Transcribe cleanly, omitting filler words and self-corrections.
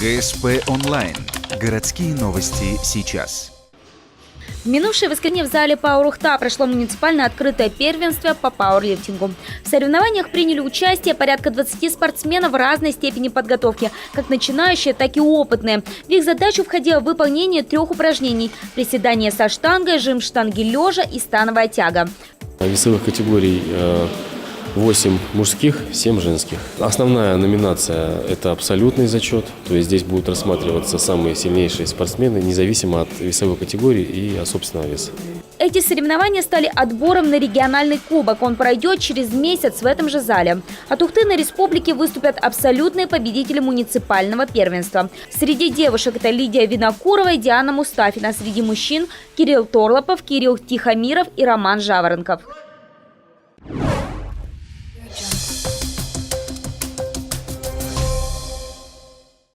ГСП онлайн. Городские новости сейчас. В минувшее воскресенье в зале Пауэр-Ухта прошло муниципальное открытое первенство по пауэрлифтингу. В соревнованиях приняли участие порядка 20 спортсменов разной степени подготовки, как начинающие, так и опытные. В их задачу входило выполнение 3 упражнений – приседание со штангой, жим штанги лежа и становая тяга. Весовых категорий 8 мужских, 7 женских. Основная номинация – это абсолютный зачет, то есть здесь будут рассматриваться самые сильнейшие спортсмены, независимо от весовой категории и от собственного веса. Эти соревнования стали отбором на региональный кубок. Он пройдет через месяц в этом же зале. От Ухты на республике выступят абсолютные победители муниципального первенства. Среди девушек это Лидия Винокурова и Диана Мустафина. Среди мужчин – Кирилл Торлопов, Кирилл Тихомиров и Роман Жаворонков.